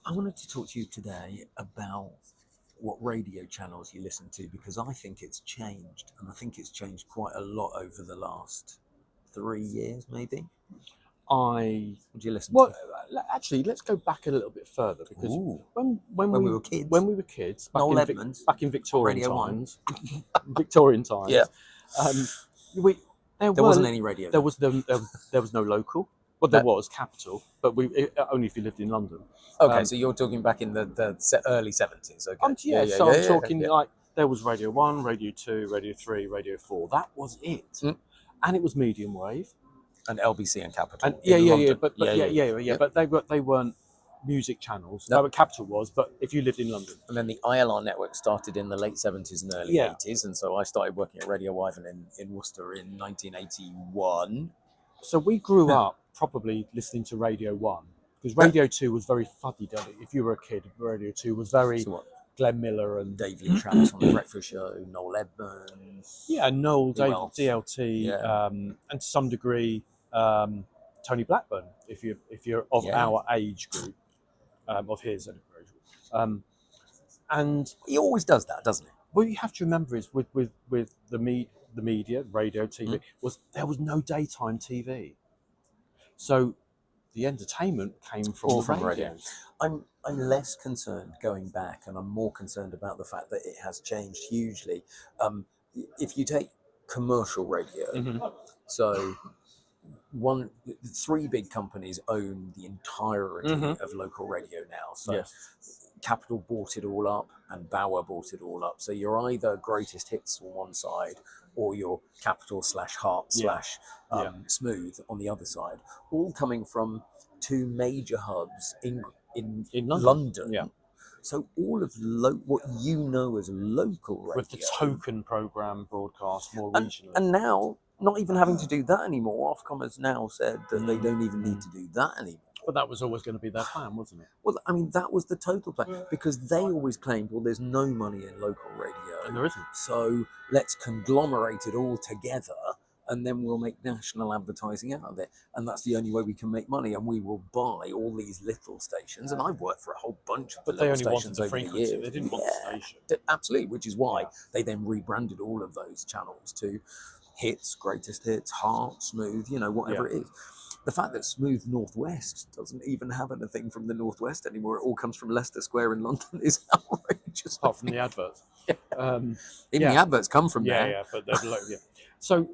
I wanted to talk to you today about what radio channels you listen to because I think it's changed, and I think it's changed quite a lot over the last 3 years, maybe. What do you listen Well, to? actually, let's go back a little bit further because Ooh, when when we were kids, back Noel in Edmonds, back in Victorian Radio 1. times, Victorian Yeah, times, we there wasn't any radio there then. was there was no local. Well, there No. was capital, but only if you lived in London. Okay, so you're talking back in the early 70s. Okay. I'm talking like there was Radio 1, Radio 2, Radio 3, Radio 4. That was it. Mm. And it was medium wave. And LBC and Capital. And in London. but but they weren't music channels. No. No. Capital was, but if you lived in London. And then the ILR network started in the late 70s and early 80s. And so I started working at Radio Wyvern in Worcester in 1981. So we grew up probably listening to Radio 1 because Radio 2 was very fuddy-duddy. If you were a kid, Radio 2 was very Glenn Miller and Dave Lee Travis on the Breakfast Show, Noel Edmonds. Yeah, Noel, Dave, else? DLT, and to some degree Tony Blackburn, if you're of our age group, of his age group. And he always does that, doesn't he? What you have to remember is with the media, radio, TV, there was no daytime TV. So the entertainment came from radio. I'm less concerned going back, and I'm more concerned about the fact that it has changed hugely. If you take commercial radio, so three big companies own the entirety of local radio now. So Capital bought it all up and Bauer bought it all up. So you're either greatest hits on one side or you're Capital / Heart / Smooth on the other side, all coming from two major hubs in London. Yeah. So all of what you know as local radio. With the token programme broadcast more regionally. And now, not even having to do that anymore. Ofcom has now said that they don't even need to do that anymore. But that was always going to be their plan, wasn't it? Well, I mean, that was the total plan, because they always claimed, well, there's no money in local radio. And there isn't. So let's conglomerate it all together, and then we'll make national advertising out of it. And that's the only way we can make money. And we will buy all these little stations. And I've worked for a whole bunch of little stations over the years. They didn't want the station. Absolutely, which is why they then rebranded all of those channels to Hits, Greatest Hits, Heart, Smooth, whatever it is. The fact that Smooth Northwest doesn't even have anything from the Northwest anymore, it all comes from Leicester Square in London, is outrageous. Apart from the adverts. Even the adverts come from there. Yeah, but they're low, So,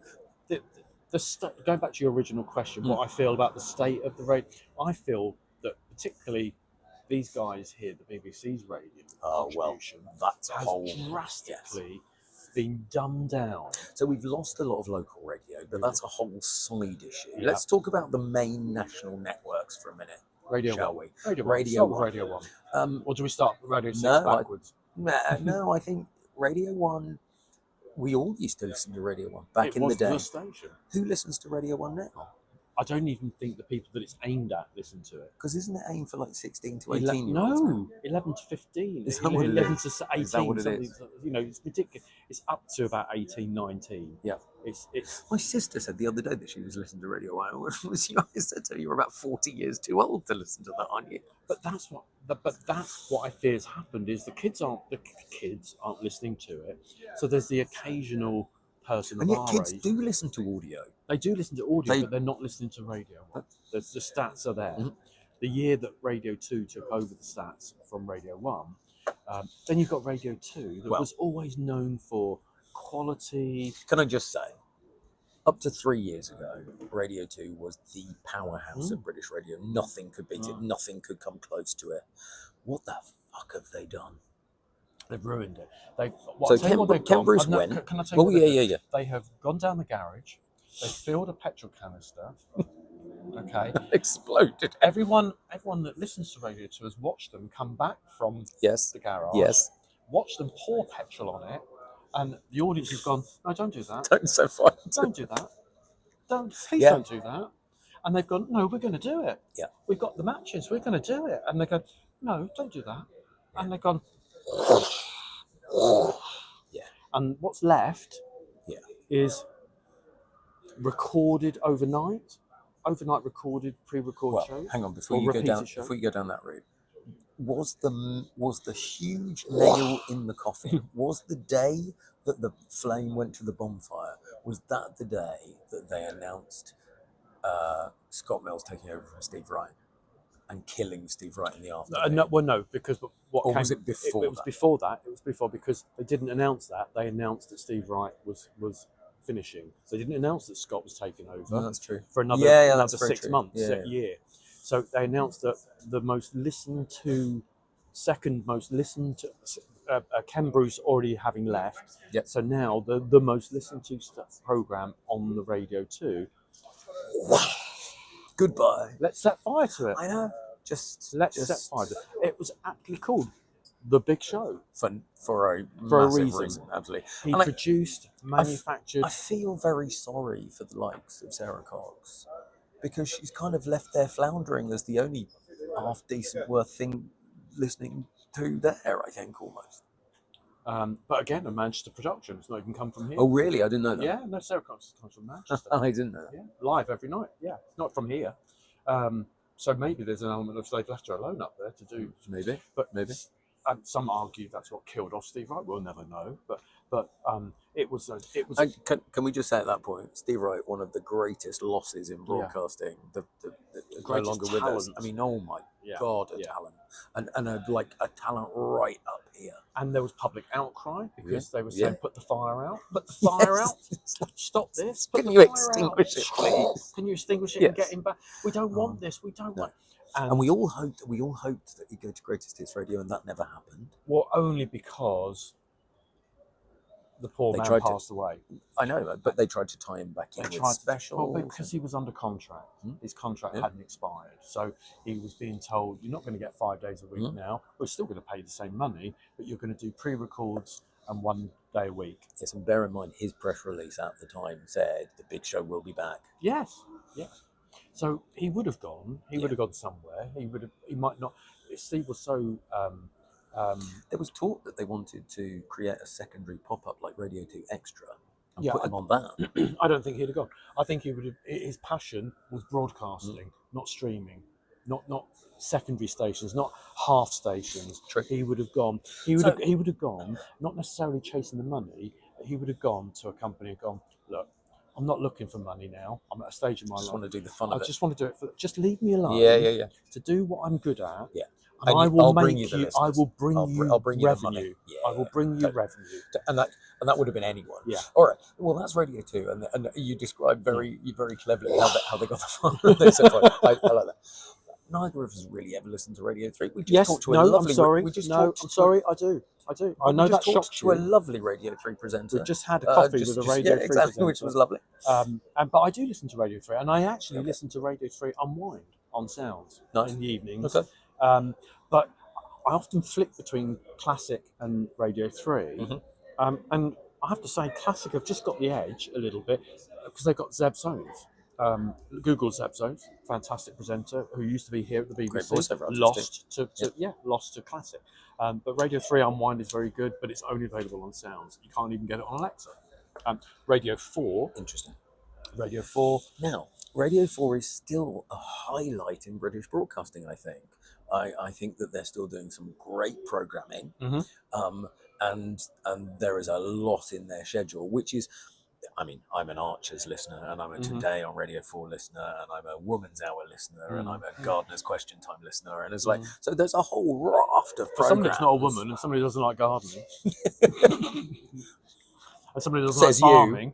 going back to your original question, what I feel about the state of the radio, I feel that particularly these guys here, the BBC's radio contribution, that's a has whole drastically been dumbed down. So we've lost a lot of local radio, but that's a whole side issue. Yeah. Let's talk about the main national networks for a minute, shall we? Radio 1. Or do we start Radio 6 backwards? No, I think Radio 1, we all used to listen to Radio 1 back in the day. It was the station. Who listens to Radio 1 now? I don't even think the people that it's aimed at listen to it. Because isn't it aimed for like 16 to 18 year olds? No, 11 to 15. Is that what 11 to 18. Is that what it is? It's ridiculous. It's up to about 18, 19. Yeah. It's. My sister said the other day that she was listening to Radio 1. I said to her, you're about 40 years too old to listen to that, aren't you? But that's what I fear has happened is the kids aren't listening to it. So there's the occasional person and of yet our kids age. do listen to audio. They do listen to audio, but they're not listening to Radio 1. The stats are there. The year that Radio 2 took over the stats from Radio 1, then you've got Radio 2 that was always known for quality. Can I just say, up to 3 years ago, Radio 2 was the powerhouse of British radio. Nothing could beat it. Nothing could come close to it. What the fuck have they done? They've ruined it. Ken Bruce went. Can I tell you? Yeah. They have gone down the garage. They filled a petrol canister. Okay. Exploded. Everyone that listens to Radio 2 has watched them come back from the garage. Yes. Watch them pour petrol on it, and the audience have gone, "No, don't do that. Don't so far. Don't do that. Please don't do that." And they've gone, "No, we're going to do it. Yeah. We've got the matches. We're going to do it." And they go, "No, don't do that." And they've gone. And what's left is recorded overnight recorded, pre-recorded shows. Hang on, before you go down that route. was the huge nail in the coffin? Was the day that the flame went to the bonfire? Was that the day that they announced Scott Mills taking over from Steve Wright and killing Steve Wright in the afternoon? No, because what or came, was it before? It was before that. It was before, because they didn't announce that. They announced that Steve Wright was finishing. So they didn't announce that Scott was taking over. No, that's true. For another that's 6 months, Yeah. year. So they announced that the second most listened to, Ken Bruce already having left. Yep. So now the most listened to program on the Radio 2. Goodbye. Let's set fire to it. I know. Let's set fire to it. It was actually called The Big Show for a massive reason. Absolutely. He produced, manufactured. I feel very sorry for the likes of Sarah Cox, because she's kind of left there floundering as the only half decent worth thing listening to there, I think, almost. But again, a Manchester production. It's not even come from here. Oh, really? I didn't know that. Yeah, no, Sarah Cox comes from Manchester. I didn't know that. Yeah, live every night. Yeah, not from here. So maybe there's an element of they've left her alone up there to do. Maybe. Some argue that's what killed off Steve Wright. We'll never know. But it was. Can we just say at that point, Steve Wright, one of the greatest losses in broadcasting, the no longer with us. I mean, oh my God, talent, and a talent right up here. And there was public outcry because they were saying, "Put the fire out, put the fire out, stop this." Can you extinguish it, please? Can you extinguish it and get him back? We don't want this. We don't want. And we all hoped that he'd go to Greatest Hits Radio, and that never happened. Well, only because the poor man passed away. I know, but they tried to tie him back in with special. Well, because he was under contract. His contract hadn't expired. So he was being told, you're not going to get 5 days a week now. We're still going to pay the same money, but you're going to do pre-records and 1 day a week. Yes, and bear in mind, his press release at the time said, the Big Show will be back. Yes, yes. So he would have gone. He would have gone somewhere. He might not. Steve was so. There was talk that they wanted to create a secondary pop-up like Radio 2 Extra and put him on that. I don't think he'd have gone. I think he would have. His passion was broadcasting, not streaming, not secondary stations, not half stations. True. He would have gone. He would have gone. Not necessarily chasing the money. He would have gone to a company and gone, look, I'm not looking for money now. I'm at a stage in my life. I just want to do the fun of it. I just want to do it just leave me alone. Yeah. To do what I'm good at. Yeah. And I will bring you revenue. I will bring you revenue. And that would have been anyone. Yeah. All right. Well, that's Radio 2, and you described very cleverly how they got the fun. I like that. Neither of us really ever listened to Radio 3. We just talked to a lovely. I'm sorry. I do. I know that talked to a lovely Radio 3 presenter. We just had a coffee with a Radio 3 presenter, which was lovely. But I do listen to Radio 3, and I actually listen to Radio 3 Unwind on Sounds in the evenings. Okay. But I often flick between Classic and Radio 3, and I have to say, Classic have just got the edge a little bit because they've got Zeb Soanes. Google Zeb Soanes, fantastic presenter who used to be here at the BBC, lost to Classic. But Radio 3 Unwind is very good, but it's only available on Sounds. You can't even get it on Alexa. Radio 4, interesting. Radio 4. Now, Radio 4 is still a highlight in British broadcasting, I think. I think that they're still doing some great programming, and there is a lot in their schedule, which is, I mean, I'm an Archers listener, and I'm a Today on Radio 4 listener, and I'm a Woman's Hour listener, and I'm a Gardener's Question Time listener, and it's like, so there's a whole raft of programs. For somebody that's not a woman, and somebody who doesn't like gardening, and somebody who doesn't like farming.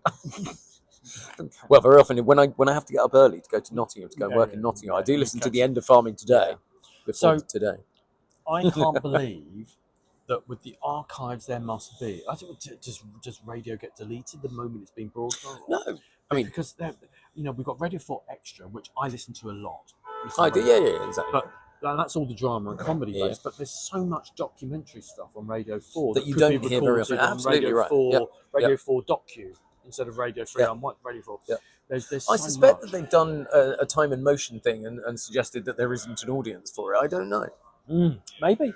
Well, very often when I have to get up early to go to Nottingham to go and work in Nottingham, I do listen to the end of Farming Today. Before today, I can't believe that with the archives there must be. I think does radio get deleted the moment it's being broadcast? No, I mean because we've got Radio 4 Extra, which I listen to a lot. I do, yeah, exactly. But that's all the drama and comedy based. But there's so much documentary stuff on Radio 4 that you don't hear very often. Absolutely Radio right. 4, Radio 4 docu instead of Radio 3 on Radio 4. Yeah. There's I so suspect much. that they've done a time and motion thing and suggested that there isn't an audience for it. I don't know. Maybe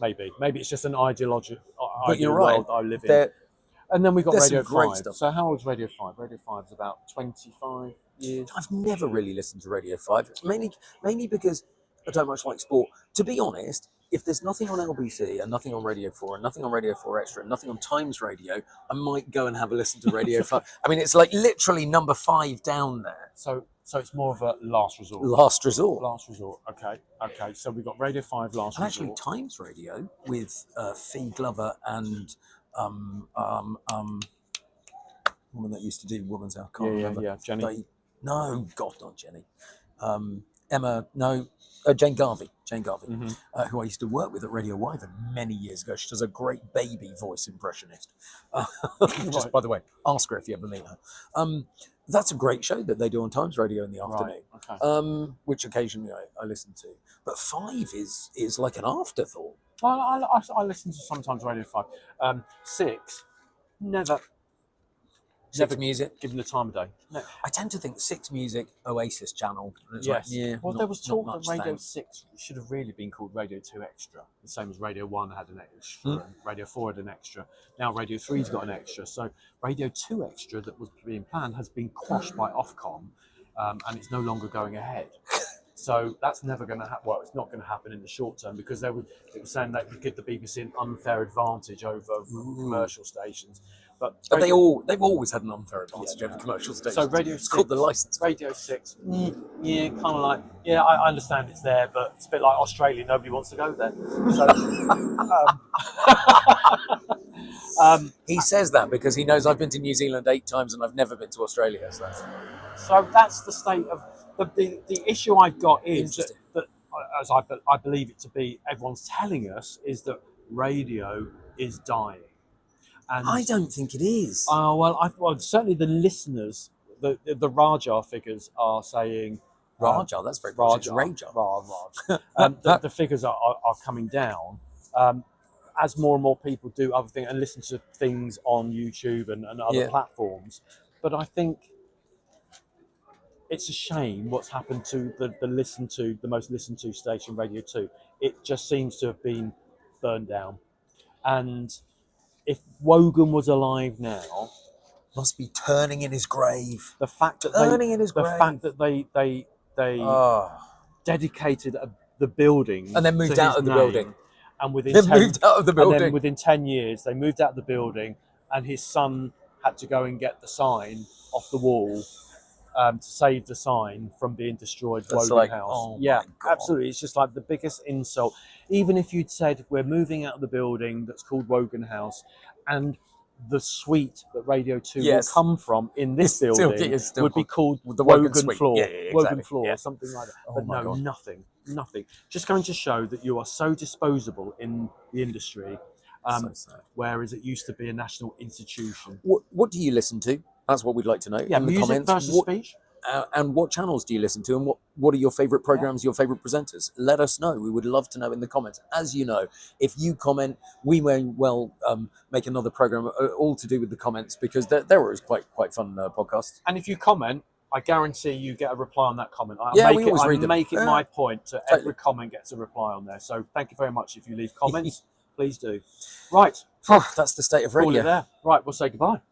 it's just an ideological But you're world right. I live in. And then we got Radio 5. Stuff. So how old is Radio 5? Radio 5 is about 25 years. I've never really listened to Radio 5, mainly because I don't much like sport. To be honest, if there's nothing on LBC and nothing on Radio 4 and nothing on Radio 4 Extra and nothing on Times Radio, I might go and have a listen to Radio 5. I mean, it's like literally number 5 down there. So it's more of a last resort. Last resort. Last resort. Okay. So we've got Radio 5 last and resort. Actually, Times Radio with Fee Glover and woman that used to do Woman's Hour. Can't remember. Yeah, Jenny. No, God, not Jenny. Emma, no, Jane Garvey, who I used to work with at Radio Wyvern many years ago. She does a great baby voice impressionist. Just by the way, ask her if you ever meet her. That's a great show that they do on Times Radio in the afternoon, okay. Which occasionally I listen to. But 5 is like an afterthought. I listen to sometimes Radio 5. 6, never. 6 Music, given the time of day. No. I tend to think 6 Music, Oasis channel. And it's yes. Like, yeah. Well, there was talk that Radio then. 6 should have really been called Radio 2 Extra, the same as Radio 1 had an extra, and Radio 4 had an extra. Now Radio 3's got an extra. So Radio 2 Extra that was being planned has been quashed by Ofcom, and it's no longer going ahead. So that's never going to happen. Well, it's not going to happen in the short term because it was saying that would give the BBC an unfair advantage over commercial stations. But they've always had an unfair advantage over commercial stations. So Radio 6, it's called the license. Radio 6, kind of like, I understand it's there, but it's a bit like Australia. Nobody wants to go there. So, he says that because he knows I've been to New Zealand 8 times and I've never been to Australia. So that's the state of the issue I've got is that as I believe it to be, everyone's telling us is that radio is dying. And I don't think it is. Well, certainly the listeners, the Rajar figures are saying Rajar. That's very Rajar. The figures are coming down as more and more people do other things and listen to things on YouTube and other platforms. But I think it's a shame what's happened to the most listened to station, Radio 2. It just seems to have been burned down, and if Wogan was alive now, must be turning in his grave. The fact that they dedicated the building and then moved out of the building, and within 10 years they moved out of the building, and his son had to go and get the sign off the wall to save the sign from being destroyed. That's Wogan House. Absolutely. It's just like the biggest insult. Even if you'd said we're moving out of the building that's called Wogan House, and the suite that Radio 2 will come from in this building would be called the Wogan Floor. Wogan Floor, or something like that. But no, nothing. Just going to show that you are so disposable in the industry, whereas it used to be a national institution. What do you listen to? That's what we'd like to know in the music comments. Versus speech. And what channels do you listen to, and what are your favourite programmes, your favourite presenters? Let us know. We would love to know in the comments. As you know, if you comment, we may well make another programme all to do with the comments, because they're always quite fun podcasts. And if you comment, I guarantee you get a reply on that comment. We always read them. Make it my point to every comment gets a reply on there. So thank you very much if you leave comments. Please do. Right. That's the state of radio. Call it there. Right, we'll say goodbye.